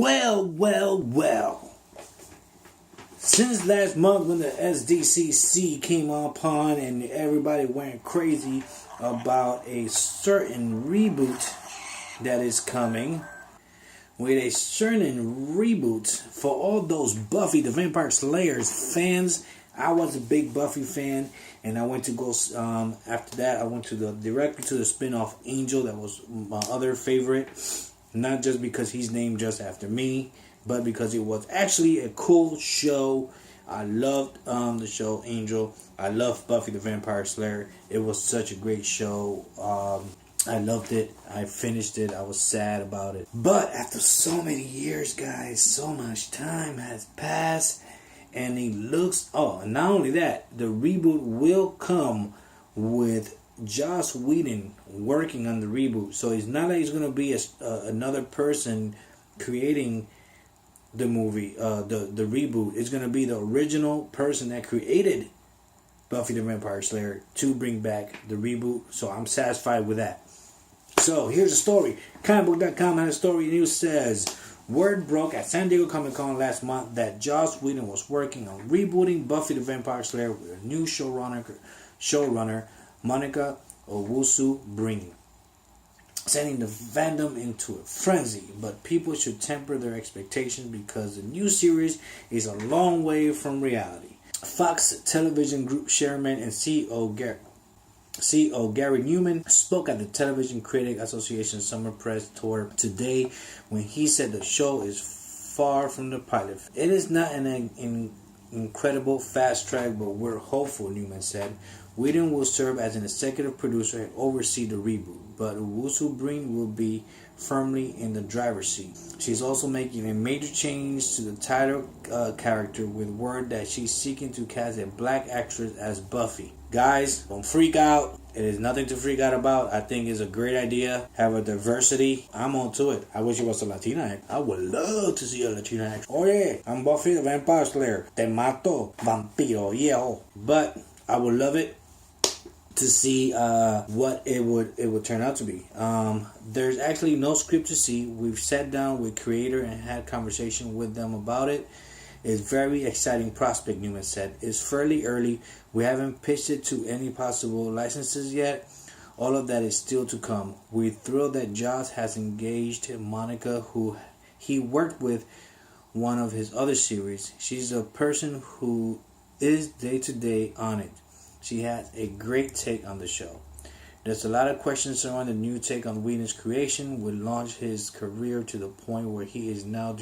Well. Since last month when the SDCC came upon and everybody went crazy about a certain reboot that is coming, with a certain reboot for all those Buffy the Vampire Slayers fans. I was a big Buffy fan, and I went to go, after that, I went directly to the spin-off Angel. That was my other favorite. Not just because he's named just after me, but because it was actually a cool show. I loved the show Angel. I loved Buffy the Vampire Slayer. It was such a great show. I loved it. I finished it. I was sad about it. But after so many years, guys, so much time has passed. And it looks... Oh, not only that, the reboot will come with Joss Wheadon working on the reboot. So it's not like it's going to be another person creating the movie, the reboot. It's going to be the original person that created Buffy the Vampire Slayer to bring back the reboot. So I'm satisfied with that. So here's the story. Comicbook.com had a story. News says, word broke at San Diego Comic Con last month that Joss Wheadon was working on rebooting Buffy the Vampire Slayer with a new showrunner Monica Owusu-Breen, sending the fandom into a frenzy. But people should temper their expectations because the new series is a long way from reality. Fox Television Group Chairman and CEO Gary Numan spoke at the Television Critic Association Summer Press Tour today when he said the show is far from the pilot. It is not an incredible fast track, but we're hopeful, Numan said. Whedon will serve as an executive producer and oversee the reboot, but Owusu-Breen will be firmly in the driver's seat. She's also making a major change to the title character with word that she's seeking to cast a black actress as Buffy. Guys, don't freak out. It is nothing to freak out about. I think it's a great idea. Have a diversity. I'm onto it. I wish it was a Latina act. I would love to see a Latina act. Oh yeah, I'm Buffy the Vampire Slayer. Te mato, vampiro, yeah. But I would love it to see what it would turn out to be. There's actually no script to see. We've sat down with creator and had conversation with them about it. It's very exciting prospect, Numan said. It's fairly early. We haven't pitched it to any possible licenses yet. All of that is still to come. We're thrilled that Joss has engaged Monica, who he worked with one of his other series. She's a person who is day-to-day on it. She has a great take on the show. There's a lot of questions around the new take on Whedon's creation would launch his career to the point where he is now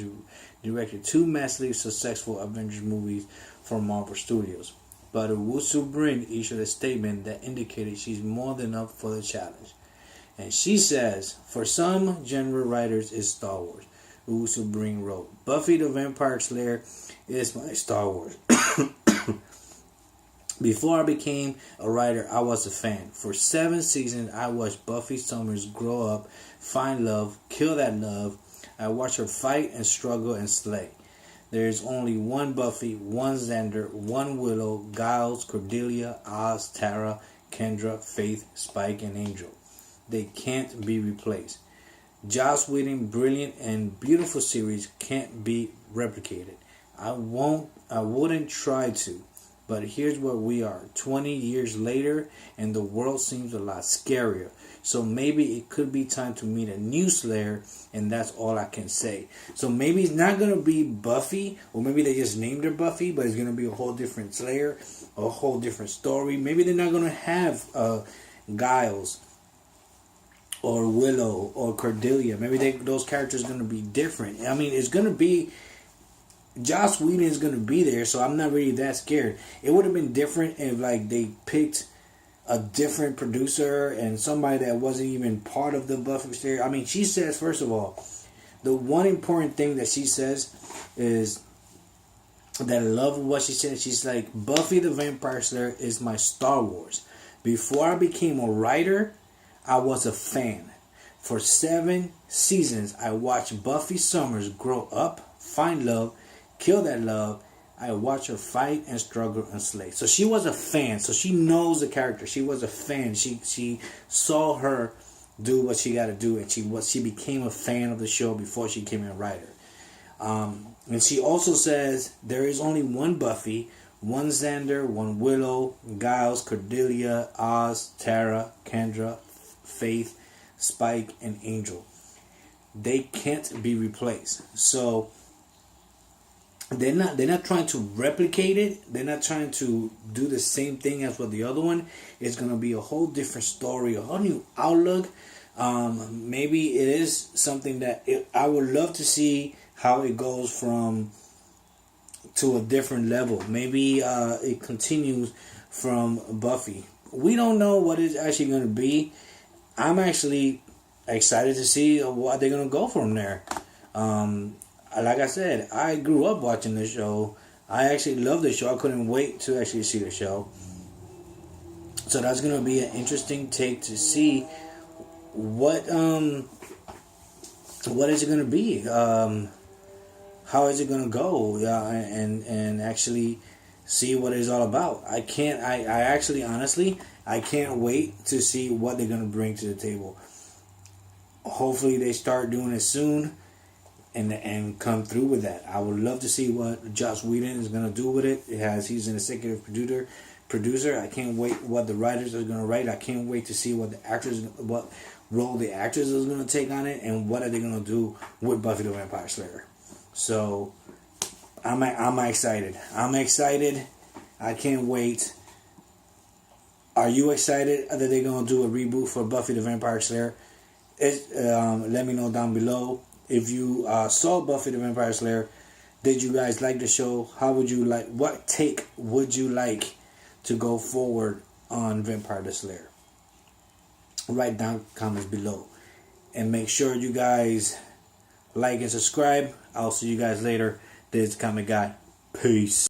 directed two massively successful Avengers movies for Marvel Studios. But Owusu-Breen issued a statement that indicated she's more than up for the challenge. And she says, for some genre writers, it's Star Wars. Owusu-Breen wrote, Buffy the Vampire Slayer is my Star Wars. Before I became a writer, I was a fan. For 7 seasons, I watched Buffy Summers grow up, find love, kill that love. I watched her fight and struggle and slay. There is only one Buffy, one Xander, one Willow, Giles, Cordelia, Oz, Tara, Kendra, Faith, Spike, and Angel. They can't be replaced. Joss Whedon, brilliant and beautiful series can't be replicated. I wouldn't try to. But here's where we are, 20 years later, and the world seems a lot scarier. So maybe it could be time to meet a new Slayer, and that's all I can say. So maybe it's not going to be Buffy, or maybe they just named her Buffy, but it's going to be a whole different Slayer, a whole different story. Maybe they're not going to have Giles, or Willow, or Cordelia. Maybe those characters are going to be different. I mean, it's going to be... Joss Whedon is going to be there, so I'm not really that scared. It would have been different if they picked a different producer and somebody that wasn't even part of the Buffy series. I mean, she says, first of all, the one important thing that she says is that I love what she said. She's like, Buffy the Vampire Slayer is my Star Wars. Before I became a writer, I was a fan. For 7 seasons, I watched Buffy Summers grow up, find love, kill that love. I watch her fight and struggle and slay. So she was a fan. So she knows the character. She was a fan. She saw her do what she got to do, and she became a fan of the show before she became a writer. And she also says there is only one Buffy, one Xander, one Willow, Giles, Cordelia, Oz, Tara, Kendra, Faith, Spike, and Angel. They can't be replaced. So they're not trying to replicate it. They're not trying to do the same thing as what the other one. It's gonna be a whole different story, a whole new outlook. Maybe it is something that I would love to see how it goes from to a different level. Maybe it continues from Buffy. We don't know what it's actually going to be. I'm actually excited to see what they're going to go from there. Like I said, I grew up watching the show. I actually love the show. I couldn't wait to actually see the show. So that's going to be an interesting take to see what is it going to be. How is it going to go? And actually see what it's all about. I actually honestly can't wait to see what they're going to bring to the table. Hopefully they start doing it soon and come through with that. I would love to see what Joss Wheadon is going to do with it. He's an executive producer. I can't wait what the writers are going to write. I can't wait to see what role the actors is going to take on it, and what are they going to do with Buffy the Vampire Slayer. So I'm excited. I'm excited. I can't wait. Are you excited that they're going to do a reboot for Buffy the Vampire Slayer? Let me know down below. If you saw Buffy the Vampire Slayer, did you guys like the show? What take would you like to go forward on Vampire the Slayer? Write down comments below. And make sure you guys like and subscribe. I'll see you guys later. This is Comic Guy. Peace.